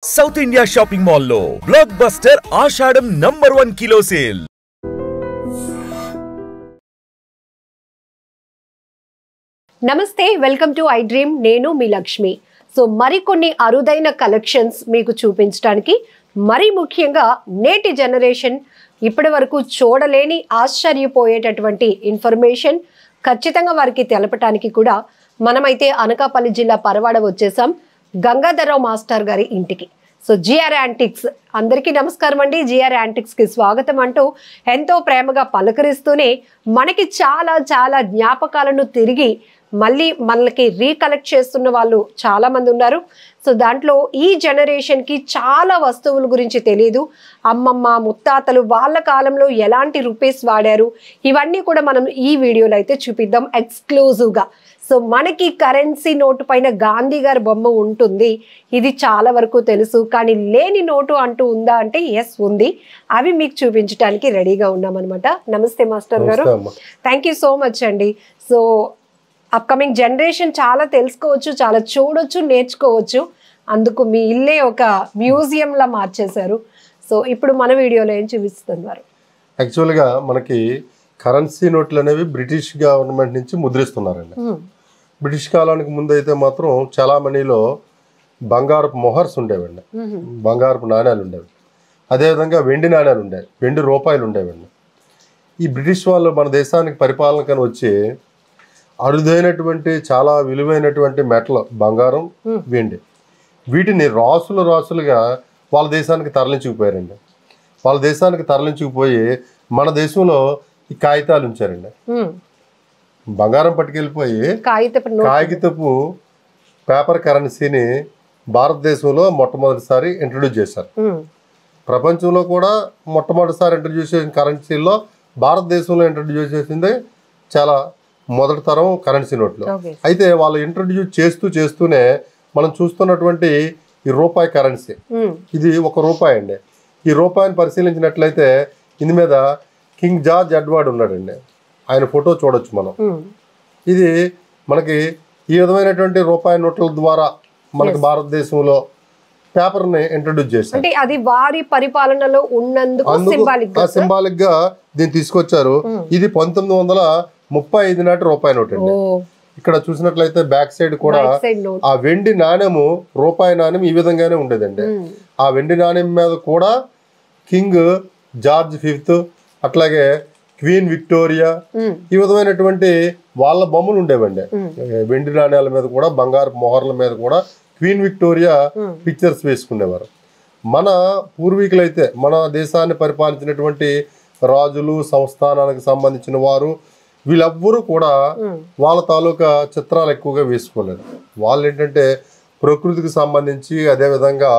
South India shopping mall లో block buster ఆషాఢం #1 kilo sale. నమస్తే, welcome to I dream. నేను మీ Lakshmi. So మరికొన్ని అరుదైన కలెక్షన్స్ మీకు చూపించడానికి, మరి ముఖ్యంగా నేటి జనరేషన్ ఇప్పటి వరకు చూడలేని ఆశ్చర్యపోయేటటువంటి ఇన్ఫర్మేషన్ ఖచ్చితంగా వారికి తెలపడానికి కూడా మనమైతే అనకాపల్లి జిల్లా పరవాడ వచ్చేసాం, గంగాధరరావు మాస్టర్ గారి ఇంటికి. సో జిఆర్ యాంటిక్స్, అందరికీ నమస్కారం అండి. జిఆర్ యాంటిక్స్కి స్వాగతం అంటూ ఎంతో ప్రేమగా పలకరిస్తూనే మనకి చాలా చాలా జ్ఞాపకాలను తిరిగి మళ్ళీ మనకి రీకలెక్ట్ చేస్తున్న వాళ్ళు చాలామంది ఉన్నారు. సో దాంట్లో ఈ జనరేషన్కి చాలా వస్తువుల గురించి తెలియదు. అమ్మమ్మ ముత్తాతలు వాళ్ళ కాలంలో ఎలాంటి రూపీస్ వాడారు, ఇవన్నీ కూడా మనం ఈ వీడియోలో అయితే చూపిద్దాం ఎక్స్క్లూజివ్గా. సో మనకి కరెన్సీ నోటు పైన గాంధీ గారి బొమ్మ ఉంటుంది, ఇది చాలా వరకు తెలుసు. కానీ లేని నోటు అంటూ ఉందా అంటే ఎస్ ఉంది. అవి మీకు చూపించడానికి రెడీగా ఉన్నామన్నమాట. నమస్తే మాస్టర్ గారు, థ్యాంక్ యూ సో మచ్ అండి. సో అప్కమింగ్ జనరేషన్ చాలా తెలుసుకోవచ్చు, చాలా చూడొచ్చు, నేర్చుకోవచ్చు. అందుకు మీ ఇల్లే ఒక మ్యూజియంలా మార్చేశారు. సో ఇప్పుడు మన వీడియోలో ఏం చూపిస్తున్నారు? యాక్చువల్గా మనకి కరెన్సీ నోట్లు అనేవి బ్రిటిష్ గవర్నమెంట్ నుంచి ముద్రిస్తున్నారండి. బ్రిటిష్ కాలానికి ముందు అయితే మాత్రం చలామణిలో బంగారపు మొహర్స్ ఉండేవండి, బంగారపు నాణ్యాలు ఉండేవి. అదేవిధంగా వెండి నాణ్యాలు ఉండేవి, వెండి రూపాయలు ఉండేవండి. ఈ బ్రిటిష్ వాళ్ళు మన దేశానికి పరిపాలనకని వచ్చి అరుదైనటువంటి చాలా విలువైనటువంటి మెటల్ బంగారం, వెండి, వీటిని రాసులుగా వాళ్ళ దేశానికి తరలించుకుపోయారండి. వాళ్ళ దేశానికి తరలించుకుపోయి మన దేశంలో ఈ కాగితాలు ఉంచారండి. బంగారం పట్టుకెళ్ళిపోయి కాగితపు పేపర్ కరెన్సీని భారతదేశంలో మొట్టమొదటిసారి ఇంట్రడ్యూస్ చేశారు. ప్రపంచంలో కూడా మొట్టమొదటిసారి ఇంట్రడ్యూస్ చేసిన కరెన్సీలో భారతదేశంలో ఇంట్రడ్యూస్ చేసింది చాలా మొదటి తరం కరెన్సీ నోట్లు. అయితే వాళ్ళు ఇంట్రడ్యూస్ చేస్తూనే మనం చూస్తున్నటువంటి ఈ రూపాయి కరెన్సీ, ఇది ₹1 అండి. ఈ రూపాయిని పరిశీలించినట్లయితే ఇందు మీద కింగ్ జార్జ్ ఎడ్వర్డ్ ఉన్నాడండి, ఆయన ఫోటో చూడొచ్చు మనం. ఇది మనకి ఈ విధమైనటువంటి రూపాయి నోట్ల ద్వారా మనకి భారతదేశంలో పేపర్ ని ఇంట్రడ్యూస్ చేశారు. అంటే అది వారి పరిపాలనలో ఉన్నందుకు సింబాలిక్ గా దీన్ని తీసుకొచ్చారు. ఇది 1935 నాటి రూపాయి నోట్ అండి. ఇక్కడ చూసినట్లయితే బ్యాక్ సైడ్ కూడా ఆ వెండి నాణ్యము, రూపాయి నాణ్యం ఈ విధంగానే ఉండేదండి. ఆ వెండి నాణ్యం మీద కూడా కింగ్ జార్జ్ 5, అట్లాగే క్వీన్ విక్టోరియా, ఈ విధమైనటువంటి వాళ్ళ బొమ్మలు ఉండేవండి. వెండి నాణ్యాల మీద కూడా, బంగారు మొహర్ల మీద కూడా క్వీన్ విక్టోరియా పిక్చర్స్ వేసుకునేవారు. మన పూర్వీకులైతే మన దేశాన్ని పరిపాలించినటువంటి రాజులు, సంస్థానానికి సంబంధించిన వారు, వీళ్ళెవ్వరూ కూడా వాళ్ళ తాలూకా చిత్రాలు ఎక్కువగా వేసుకోలేదు. వాళ్ళు ఏంటంటే ప్రకృతికి సంబంధించి, అదేవిధంగా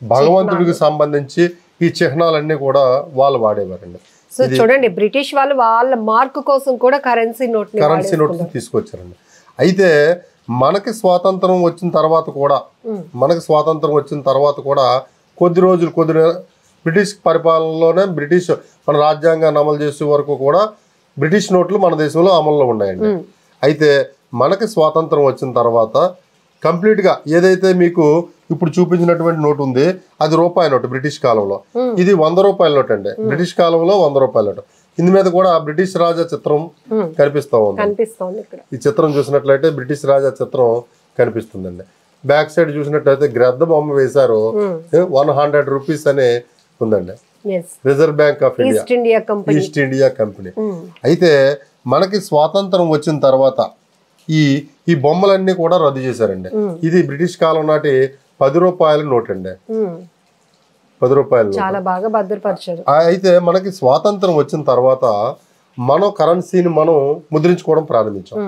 భగవంతుడికి సంబంధించి ఈ చిహ్నాలన్నీ కూడా వాళ్ళు వాడేవారండి. సో చూడండి, బ్రిటిష్ వాళ్ళు వాళ్ళ మార్క్ కోసం కూడా కరెన్సీ నోట్ తీసుకొచ్చారండి. అయితే మనకి స్వాతంత్రం వచ్చిన తర్వాత కూడా కొద్ది రోజులు బ్రిటిష్ పరిపాలనలోనే బ్రిటిష్ మన రాజ్యాంగాన్ని అమలు చేసే వరకు కూడా బ్రిటిష్ నోట్లు మన దేశంలో అమల్లో ఉన్నాయండి. అయితే మనకి స్వాతంత్రం వచ్చిన తర్వాత కంప్లీట్ గా ఏదైతే మీకు ఇప్పుడు చూపించినటువంటి నోట్ ఉంది, అది రూపాయి నోటు బ్రిటిష్ కాలంలో. ఇది ₹100 నోట్ అండి, బ్రిటిష్ కాలంలో ₹100 నోటు. ఇందు మీద కూడా బ్రిటిష్ రాజా చిత్రం కనిపిస్తూ ఉంది. ఈ చిత్రం చూసినట్లయితే బ్రిటిష్ రాజా చిత్రం కనిపిస్తుందండి. బ్యాక్ సైడ్ చూసినట్లయితే గ్రద్ద బొమ్మ వేశారు, ₹100 అనే ఉందండి. Reserve bank of India, east India company. అయితే మనకి స్వాతంత్రం వచ్చిన తర్వాత ఈ బొమ్మలన్నీ కూడా రద్దు చేశారండి. ఇది బ్రిటిష్ కాలం నాటి ₹10 నోట్ అండి, ₹10. అయితే మనకి స్వాతంత్రం వచ్చిన తర్వాత మనం కరెన్సీని మనం ముద్రించుకోవడం ప్రారంభించాం.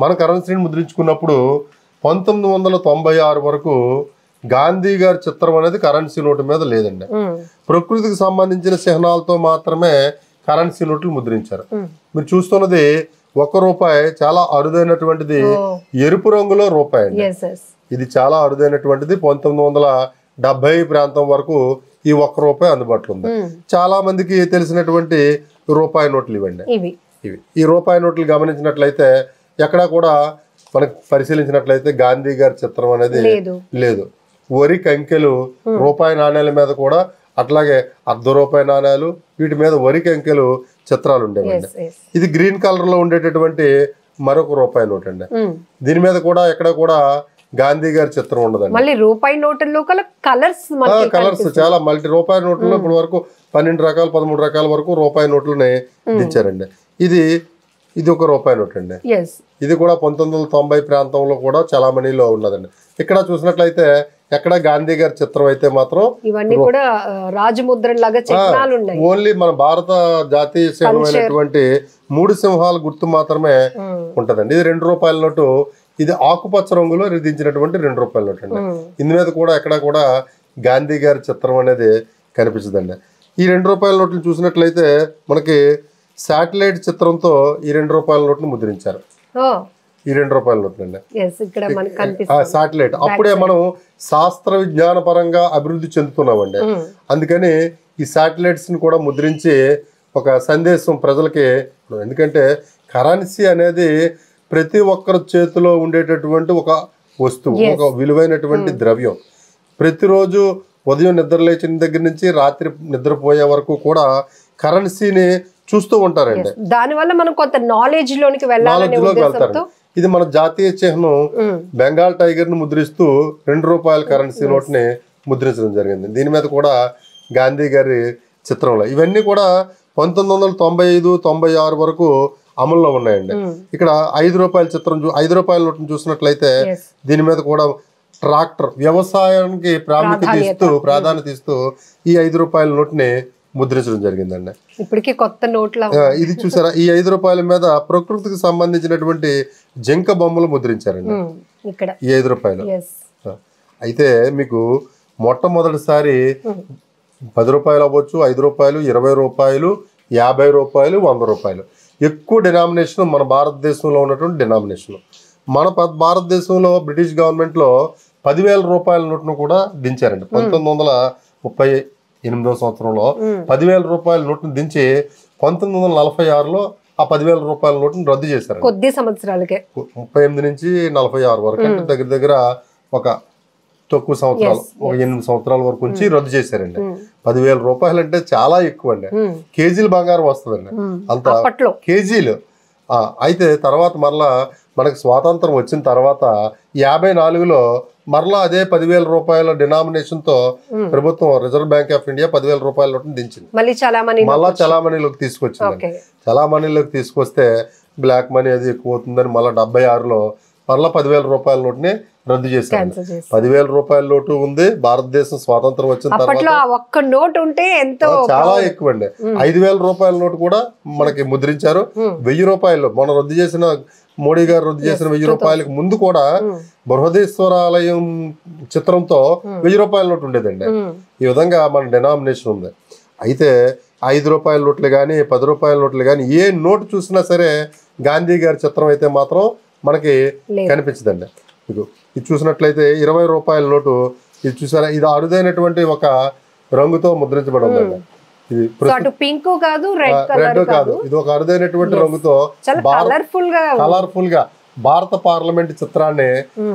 మన కరెన్సీని ముద్రించుకున్నప్పుడు 1996 వరకు గాంధీ గారి చిత్రం అనేది కరెన్సీ నోటు మీద లేదండి. ప్రకృతికి సంబంధించిన చిహ్నాలతో మాత్రమే కరెన్సీ నోట్లు ముద్రించారు. మీరు చూస్తున్నది ₹1, చాలా అరుదైనటువంటిది, ఎరుపు రంగులో రూపాయి అండి. ఇది చాలా అరుదైనటువంటిది. 1970 ప్రాంతం వరకు ఈ ₹1 అందుబాటులో ఉంది. చాలా మందికి తెలిసినటువంటి రూపాయి నోట్లు ఇవ్వండి. ఈ రూపాయి నోట్లు గమనించినట్లయితే ఎక్కడా కూడా మనకు పరిశీలించినట్లయితే గాంధీ గారి చిత్రం అనేది లేదు. వరి కంకెలు రూపాయి నాణ్యాల మీద కూడా, అట్లాగే ₹1 నాణ్యాలు, వీటి మీద వరి కంకెలు చిత్రాలు ఉండేవండి. ఇది గ్రీన్ కలర్ లో ఉండేటటువంటి మరొక రూపాయి నోట్ అండి. దీని మీద కూడా ఎక్కడ కూడా గాంధీ గారి చిత్రం ఉండదండి. మళ్ళీ రూపాయి నోట్లలో కలర్స్ చాలా రూపాయి నోట్లలో ఇప్పటి వరకు 12 రకాలు 13 రకాల వరకు రూపాయి నోట్లని దించారండి. ఇది ఒక రూపాయి నోట్ అండి. ఇది కూడా 1990 ప్రాంతంలో కూడా చలామణిలో ఉన్నదండి. ఇక్కడ చూసినట్లయితే ఎక్కడ గాంధీ గారి చిత్రం అయితే మాత్రం ఇవన్నీ కూడా రాజముద్ర లాగా చిత్రాలు ఉన్నాయి. ఓన్లీ మన భారత జాతీయ సింహమైనటువంటి 3 సింహాల గుర్తు మాత్రమే ఉంటదండి. ఇది ₹2 నోటు. ఇది ఆకుపచ్చ రంగులో దించినటువంటి ₹2 నోట్ అండి. ఇందు మీద కూడా ఎక్కడ కూడా గాంధీ గారి చిత్రం అనేది కనిపించదండి. ఈ ₹2 నోట్లు చూసినట్లయితే మనకి శాటిలైట్ చిత్రంతో ఈ ₹2 నోట్ను ముద్రించారు. ఈ ₹2 నోట్లు అండి. శాటిలైట్ అప్పుడే మనం శాస్త్ర విజ్ఞాన పరంగా అభివృద్ధి చెందుతున్నామండి. అందుకని ఈ శాటిలైట్స్ ని కూడా ముద్రించి ఒక సందేశం ప్రజలకి, ఎందుకంటే కరెన్సీ అనేది ప్రతి ఒక్కరి చేతిలో ఉండేటటువంటి ఒక వస్తువు, ఒక విలువైనటువంటి ద్రవ్యం. ప్రతిరోజు ఉదయం నిద్ర లేచిన దగ్గర నుంచి రాత్రి నిద్రపోయే వరకు కూడా కరెన్సీని చూస్తూ ఉంటారండి. దానివల్ల మనం కొంత నాలెడ్జ్ లోకి వెళ్తారు. ఇది మన జాతీయ చిహ్నం బెంగాల్ టైగర్ ను ముద్రిస్తూ ₹2 కరెన్సీ నోట్ ని ముద్రించడం జరిగింది. దీని మీద కూడా గాంధీ గారి చిత్రంలో ఇవన్నీ కూడా 1995-96 వరకు అమల్లో ఉన్నాయండి. ఇక్కడ ₹5 చిత్రం ₹5 నోట్ను చూసినట్లయితే దీని మీద కూడా ట్రాక్టర్ వ్యవసాయానికి ప్రాధాన్యత ఇస్తూ ఈ ₹5 నోట్ని ముద్రించడం జరిగిందండి. ఇప్పటికీ కొత్త నోట్ల ఇది చూసారా, ఈ ₹5 మీద ప్రకృతికి సంబంధించినటువంటి జింక బొమ్మలు ముద్రించారండి ఈ ₹5. అయితే మీకు మొట్టమొదటిసారి ₹10 అవ్వచ్చు, ₹5, ₹20, ₹50, ₹100 ఎక్కువ డినామినేషన్ మన భారతదేశంలో ఉన్నటువంటి డినామినేషన్. మన భారతదేశంలో బ్రిటిష్ గవర్నమెంట్ లో ₹10,000 నోట్ను కూడా దించారండి. 1938వ సంవత్సరంలో ₹10,000 నోట్ను దించి 1946లో ఆ ₹10,000 నోట్ను రద్దు చేశారు. కొద్ది సంవత్సరాలకే 38 నుంచి 46 వరకు, అంటే దగ్గర దగ్గర ఒక తక్కువ సంవత్సరాలు, ఒక 8 సంవత్సరాల వరకు ఉంచి రద్దు చేశారండి. ₹10,000 అంటే చాలా ఎక్కువ అండి. కేజీలు బంగారం వస్తుందండి, అంత కేజీలు. అయితే తర్వాత మరలా మనకి స్వాతంత్రం వచ్చిన తర్వాత 54లో మరలా అదే ₹10,000 డినామినేషన్ తో ప్రభుత్వం రిజర్వ్ బ్యాంక్ ఆఫ్ ఇండియా ₹10,000 నోట్ను దించింది. మళ్ళా చలామణిలోకి తీసుకొచ్చింది. చలామణిలోకి తీసుకొస్తే బ్లాక్ మనీ అది ఎక్కువ అవుతుందని మళ్ళీ 76లో మరలా ₹10,000 నోట్ని రద్దు చేశారు. ₹10,000 నోటు ఉంది. భారతదేశం స్వాతంత్రం వచ్చిన తర్వాత ఒక్క నోట్ ఉంటే ఎంతో చాలా ఎక్కువ అండి. ₹5,000 నోటు కూడా మనకి ముద్రించారు. ₹1,000 మన రద్దు చేసిన మోడీ గారు రద్దు చేసిన ₹1,000 ముందు కూడా బృహదేశ్వరాలయం చిత్రంతో ₹1,000 నోటు ఉండేదండి. ఈ విధంగా మన డినామినేషన్ ఉంది. అయితే ₹5 నోట్లు కానీ ₹10 నోట్లు కానీ ఏ నోటు చూసినా సరే గాంధీ గారి చిత్రం అయితే మాత్రం మనకి కనిపించదండి. ఇది చూసినట్లయితే ₹20 నోటు, ఇది చూసారా, ఇది అరుదైనటువంటి ఒక రంగుతో ముద్రించబడి ఉందండి. ఇది పింక్ కాదు, రెడ్ కాదు, ఇది ఒక అరుదైనటువంటి రంగుతో కలర్ఫుల్ గా భారత పార్లమెంట్ చిత్రాన్ని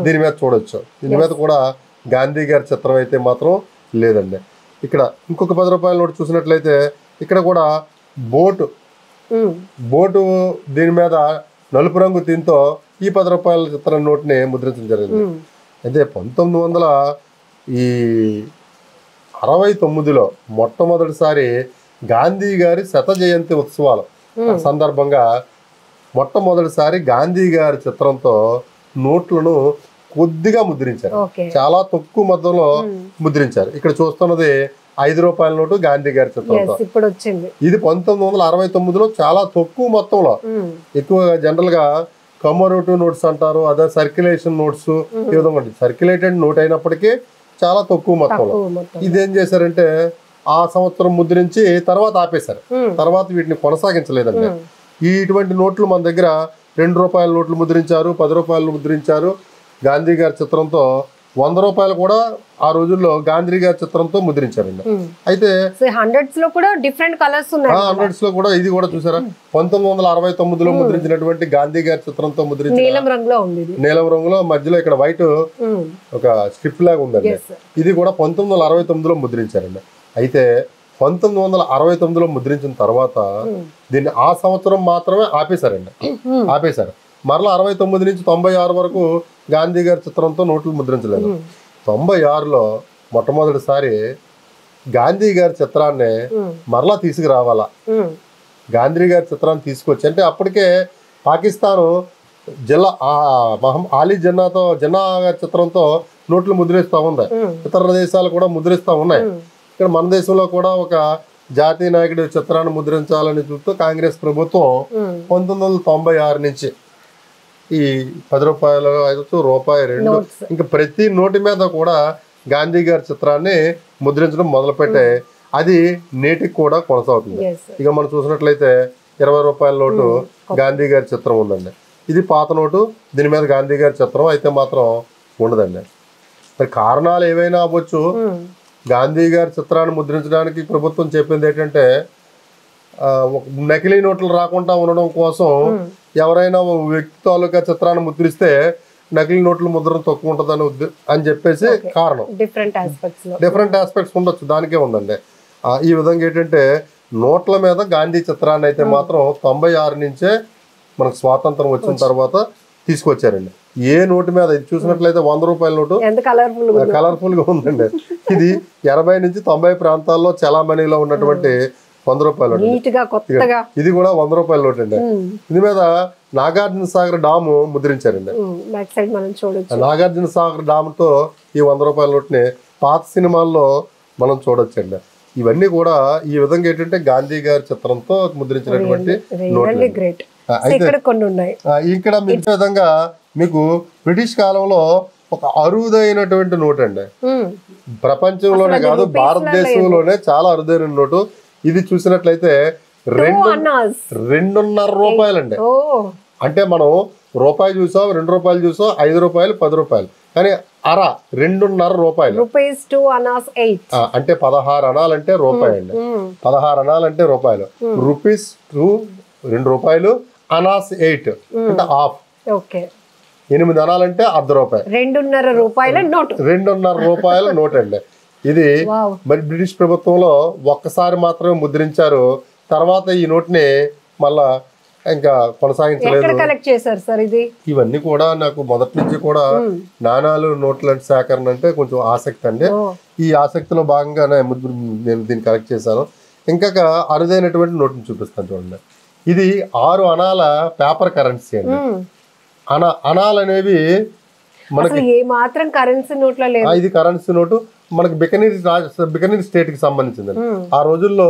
దీని మీద చూడొచ్చు. దీని మీద కూడా గాంధీ గారి చిత్రం అయితే మాత్రం లేదండి. ఇక్కడ ఇంకొక ₹10 నోటు చూసినట్లయితే ఇక్కడ కూడా బోటు దీని మీద నలుపు రంగు దీంతో ఈ ₹10 చిత్రం నోట్ని ముద్రించడం జరిగింది. అయితే 1969లో మొట్టమొదటిసారి గాంధీ గారి 100వ జయంతి ఉత్సవాల సందర్భంగా మొట్టమొదటిసారి గాంధీ గారి చిత్రంతో నోట్లను కొద్దిగా ముద్రించారు. చాలా తక్కువ మొత్తంలో ముద్రించారు. ఇక్కడ చూస్తున్నది ₹5 నోటు గాంధీ గారి చిత్రంతో. ఇది 1969లో చాలా తక్కువ మొత్తంలో, ఎక్కువగా జనరల్ గా కమోరేటివ్ నోట్స్ అంటారు, అదే సర్క్యులేషన్ నోట్స్, ఈ విధంగా సర్క్యులేటెడ్ నోట్ అయినప్పటికీ చాలా తక్కువ మొత్తంలో. ఇదేం చేశారంటే ఆ సంవత్సరం ముద్రించి తర్వాత ఆపేశారు. తర్వాత వీటిని కొనసాగించలేదండి. ఇటువంటి నోట్లు మన దగ్గర ₹2 నోట్లు ముద్రించారు, ₹10 ముద్రించారు గాంధీ గారి చిత్రంతో. 100 రూపాయలు కూడా ఆ రోజుల్లో గాంధీ గారి చిత్రంతో ముద్రించారండి. అయితే హండ్రెడ్స్ లో కూడా డిఫరెంట్ కలర్స్ ఉన్నాయి. హండ్రెడ్స్ లో కూడా ఇది కూడా చూసారా 1969లో ముద్రించినటువంటి గాంధీ గారి చిత్రంతో ముద్రించిన నీలం రంగులో ఉంది. నీలం రంగులో మధ్యలో ఇక్కడ వైట్ ఒక స్ట్రిప్ లాగా ఉందండి. ఇది కూడా 1969లో ముద్రించారండి. అయితే 1969లో ముద్రించిన తర్వాత దీన్ని ఆ సంవత్సరం మాత్రమే ఆపేశారు. మరలా 69 నుంచి 96 వరకు గాంధీ గారి చిత్రంతో నోట్లు ముద్రించలేదు. 96లో మొట్టమొదటిసారి గాంధీ గారి చిత్రాన్ని మరలా తీసుకురావాలా, గాంధీ గారి చిత్రాన్ని తీసుకొచ్చి, అంటే అప్పటికే పాకిస్తాను ఆలీ జిన్నా గారి చిత్రంతో నోట్లు ముద్రిస్తూ ఉంది, ఇతర దేశాలు కూడా ముద్రిస్తూ ఉన్నాయి. ఇక్కడ మన దేశంలో కూడా ఒక జాతీయ నాయకుడి చిత్రాన్ని ముద్రించాలని చూస్తూ కాంగ్రెస్ ప్రభుత్వం 1996 నుంచి ఈ 10 రూపాయలు, 5 రూపాయి, 2 ఇంకా ప్రతి నోటి మీద కూడా గాంధీ గారి చిత్రాన్ని ముద్రించడం మొదలుపెట్టే అది నేటికి కూడా కొనసాగుతుంది. ఇక మనం చూసినట్లయితే 20 రూపాయల నోటు గాంధీ గారి చిత్రం ఉందండి. ఇది పాత నోటు, దీని మీద గాంధీ గారి చిత్రం అయితే మాత్రం ఉండదండి. మరి కారణాలు ఏవైనా అవ్వచ్చు. గాంధీ గారి చిత్రాన్ని ముద్రించడానికి ప్రభుత్వం చెప్పింది ఏంటంటే నకిలీ నోట్లు రాకుండా ఉండడం కోసం ఎవరైనా వ్యక్తి తాలూకా చిత్రాన్ని ముద్రిస్తే నకిలీ నోట్ల ముద్రణ తక్కువ ఉంటుందని అని చెప్పేసి కారణం. డిఫరెంట్ ఆస్పెక్ట్స్ ఉండొచ్చు, దానికే ఉందండి. ఈ విధంగా ఏంటంటే నోట్ల మీద గాంధీ చిత్రాన్ని అయితే మాత్రం 96 నుంచే మనకు స్వాతంత్రం వచ్చిన తర్వాత తీసుకొచ్చారండి. ఏ నోటు మీద ఇది చూసినట్లయితే 100 రూపాయల నోటు కలర్ఫుల్ గా ఉందండి. ఇది 80 నుంచి 90 ప్రాంతాల్లో చలామణిలో ఉన్నటువంటి 100 రూపాయల నోటు. ఇది కూడా 100 రూపాయల నోటు అండి. ఇది మీద నాగార్జున సాగర్ డాము ముద్రించారండి. నాగార్జున సాగర్ డామ్ తో ఈ 100 రూపాయల నోటుని పాత సినిమాల్లో మనం చూడొచ్చండి. ఇవన్నీ కూడా ఈ విధంగా ఏంటంటే గాంధీ గారి చిత్రంతో ముద్రించినటువంటి నోట్లు. ఇక్కడ మిగతా విధంగా మీకు బ్రిటిష్ కాలంలో ఒక అరుదైనటువంటి నోట్ అండి, ప్రపంచంలోనే కాదు భారతదేశంలోనే చాలా అరుదైన నోటు. ఇది చూసినట్లయితే 2.5 రూపాయలండి. అంటే మనం రూపాయి చూసాం, 2 రూపాయలు చూసాం, 5 రూపాయలు, 10 రూపాయలు, కానీ 2.5 రూపాయలు అంటే 16 అనాలంటే రూపాయి అండి. 16 అనాలంటే రూపాయలు. రూపీస్ 2 రూపాయలు, అనాస్ 8 అంటే హాఫ్. 8 అనాలంటే అర్ధ రూపాయి. 2.5 రూపాయల నోటు. 2.5 రూపాయల నోట్ అండి. ఇది మరి బ్రిటిష్ ప్రభుత్వంలో ఒక్కసారి మాత్రమే ముద్రించారు. తర్వాత ఈ నోట్ని మళ్ళా ఇంకా కొనసాగించలేదు. ఇవన్నీ కూడా నాకు మొదటి నుంచి కూడా నాణాలు నోట్ల సేకరణ అంటే కొంచెం ఆసక్తి అండి. ఈ ఆసక్తిలో భాగంగానే నేను దీన్ని కలెక్ట్ చేశాను. ఇంకా అరుదైనటువంటి నోట్ని చూపిస్తాను చూడండి. ఇది 6 అణాల పేపర్ కరెన్సీ అండి. అణాలు అనేవి మనకి ఇది కరెన్సీ నోటు. మనకి బికనీర్ స్టేట్ కి సంబంధించింది. ఆ రోజుల్లో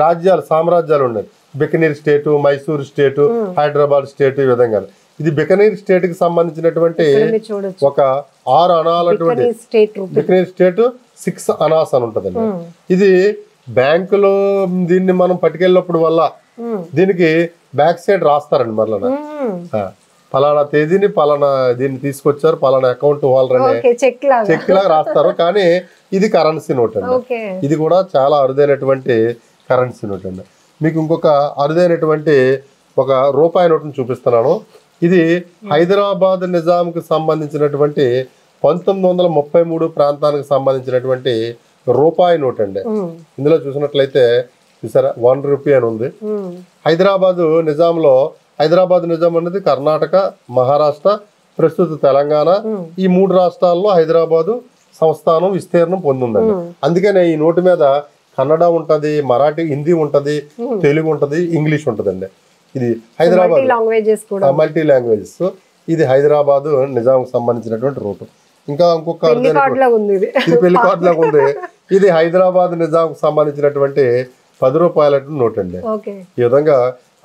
రాజ్యాలు, సామ్రాజ్యాలు ఉన్నాయి. బికనీర్ స్టేటు, మైసూర్ స్టేటు, హైదరాబాద్ స్టేట్, ఈ విధంగా. ఇది బికనీర్ స్టేట్ కి సంబంధించినటువంటి ఒక 6 అణాలటువంటి బికనీర్ స్టేట్ 6 అనాస్ అని ఉంటదండి. ఇది బ్యాంకులో దీన్ని మనం పట్టుకెళ్ళినప్పుడు వల్ల దీనికి బ్యాక్ సైడ్ రాస్తారండి. మరలా పలానా తేదీని పలానా దీన్ని తీసుకొచ్చారు, పలానా అకౌంట్ హోల్డర్ అనే చెక్ లాగా రాస్తారు. కానీ ఇది కరెన్సీ నోట్ అండి. ఇది కూడా చాలా అరుదైనటువంటి కరెన్సీ నోట్ అండి. మీకు ఇంకొక అరుదైనటువంటి ఒక రూపాయి నోట్ని చూపిస్తున్నాను. ఇది హైదరాబాద్ నిజాంకి సంబంధించినటువంటి 1933 ప్రాంతానికి సంబంధించినటువంటి రూపాయి నోట్ అండి. ఇందులో చూసినట్లయితే చూసారా 1 రూపీ అని ఉంది. హైదరాబాద్ నిజాంలో, హైదరాబాద్ నిజాం అనేది కర్ణాటక, మహారాష్ట్ర, ప్రస్తుత తెలంగాణ, ఈ 3 రాష్ట్రాల్లో హైదరాబాదు సంస్థానం విస్తీర్ణం పొందిందండి. అందుకనే ఈ నోటు మీద కన్నడ ఉంటది, మరాఠీ, హిందీ ఉంటది, తెలుగు ఉంటది, ఇంగ్లీష్ ఉంటదండి. ఇది హైదరాబాద్ మల్టీ లాంగ్వేజెస్. ఇది హైదరాబాద్ నిజాంకి సంబంధించినటువంటి రూటు. ఇంకా ఇంకొక ఇది పెళ్లి కార్డు లాగా ఉంది. ఇది హైదరాబాద్ నిజాంకి సంబంధించినటువంటి 10 రూపాయల నోట్ అండి. ఈ విధంగా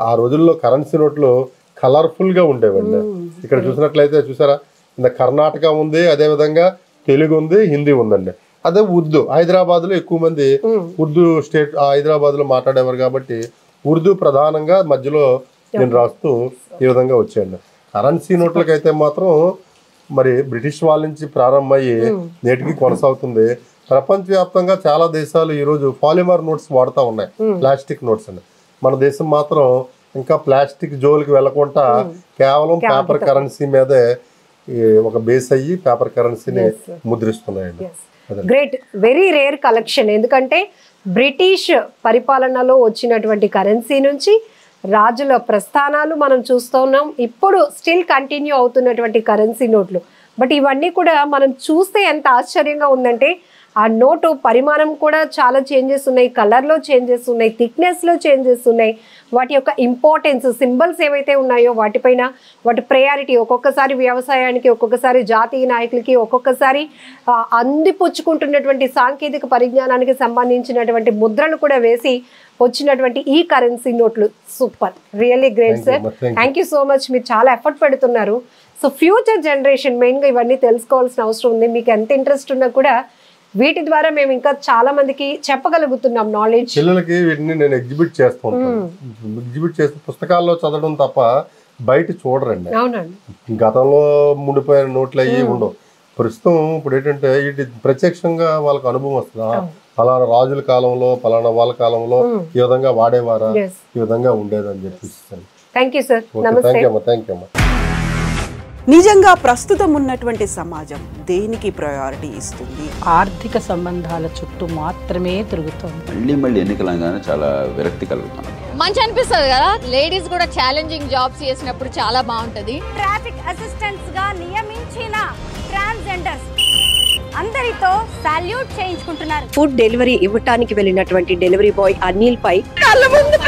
ఆ రోజుల్లో కరెన్సీ నోట్లు కలర్ఫుల్ గా ఉండేవండి. ఇక్కడ చూసినట్లయితే చూసారా, కర్ణాటక ఉంది, అదే విధంగా తెలుగు ఉంది, హిందీ ఉందండి. అదే ఉర్దూ, హైదరాబాద్ లో ఎక్కువ మంది ఉర్దూ స్టేట్ హైదరాబాద్ లో మాట్లాడేవారు కాబట్టి ఉర్దూ ప్రధానంగా మధ్యలో నేను రాస్తూ ఈ విధంగా వచ్చాయండి. కరెన్సీ నోట్లకైతే మాత్రం మరి బ్రిటిష్ వాళ్ళ నుంచి ప్రారంభమయ్యి నేటికి కొనసాగుతుంది. ప్రపంచవ్యాప్తంగా చాలా దేశాలు ఈరోజు పాలిమర్ నోట్స్ వాడుతూ ఉన్నాయి, ప్లాస్టిక్ నోట్స్ అని. మన దేశం మాత్రం ఇంకా ప్లాస్టిక్ జోలికి వెళ్లకుండా కేవలం పేపర్ కరెన్సీ మీదే ఒక బేస్ అయ్యి పేపర్ కరెన్సీని ముద్రిస్తున్నాయండి. Great, very rare collection. ఎందుకంటే బ్రిటిష్ పరిపాలనలో వచ్చినటువంటి కరెన్సీ నుంచి రాజుల ప్రస్థానాలు మనం చూస్తున్నాం. ఇప్పుడు స్టిల్ కంటిన్యూ అవుతున్నటువంటి కరెన్సీ నోట్లు. బట్ ఇవన్నీ కూడా మనం చూస్తే ఎంత ఆశ్చర్యంగా ఉందంటే ఆ నోటు పరిమాణం కూడా చాలా చేంజెస్ ఉన్నాయి, కలర్లో చేంజెస్ ఉన్నాయి, థిక్నెస్లో చేంజెస్ ఉన్నాయి. వాటి యొక్క ఇంపార్టెన్స్, సింబల్స్ ఏవైతే ఉన్నాయో వాటిపైన వాటి ప్రయారిటీ, ఒక్కొక్కసారి వ్యవసాయానికి, ఒక్కొక్కసారి జాతీయ నాయకులకి, ఒక్కొక్కసారి అందిపుచ్చుకుంటున్నటువంటి సాంకేతిక పరిజ్ఞానానికి సంబంధించినటువంటి ముద్రలు కూడా వేసి వచ్చినటువంటి ఈ కరెన్సీ నోట్లు super, really great sir. Thank you so much. మీరు చాలా ఎఫర్ట్ పెడుతున్నారు. సో ఫ్యూచర్ జనరేషన్ మెయిన్గా ఇవన్నీ తెలుసుకోవాల్సిన అవసరం ఉంది. మీకు ఎంత ఇంట్రెస్ట్ ఉన్నా కూడా వీటి ద్వారా మేము ఇంకా చాలా మందికి చెప్పగలుగుతున్నాం నాలెడ్జ్. పిల్లలకి వీటిని నేను ఎగ్జిబిట్ చేస్తూ ఉంటాను. ఎగ్జిబిట్ చేస్తే పుస్తకాల్లో చదవడం తప్ప బయట చూడరండి. అవునండి. గతంలో ముడిపోయిన నోట్లు అయ్యి ఉండవు. ప్రస్తుతం ఇప్పుడు ఏంటంటే ఇది ప్రత్యక్షంగా వాళ్ళకి అనుభవం వస్తుందా, ఫలానా రాజుల కాలంలో ఫలానా వాళ్ళ కాలంలో ఈ విధంగా వాడేవారా, ఈ విధంగా ఉండేదని చెప్పి. Thank you sir. Thank you అమ్మా. థ్యాంక్ యూ అమ్మా. నిజంగా ప్రస్తుతం ఉన్నటువంటి సమాజం దేనికి ప్రయారిటీ ఇస్తుంది? ఆర్థిక సంబంధాల చుట్టూ మాత్రమే తిరుగుతోంది. మళ్ళీ ఎన్నికలంగానే చాలా విరక్తి కలుగుతున్నాం. మంచి అనిపిస్తుంది కదా, లేడీస్ కూడా ఛాలెంజింగ్ జాబ్స్ చేసినప్పుడు చాలా బాగుంటది. ట్రాఫిక్ అసిస్టెంట్స్ గా నియమించిన ట్రాన్స్జెండర్స్ అందరితో సాల్యూట్ చేయించుకుంటున్నారు. ఫుడ్ డెలివరీ ఇవ్వటానికి వెళ్ళినటువంటి డెలివరీ బాయ్ అనిల్ పై కళ్ళ ముందు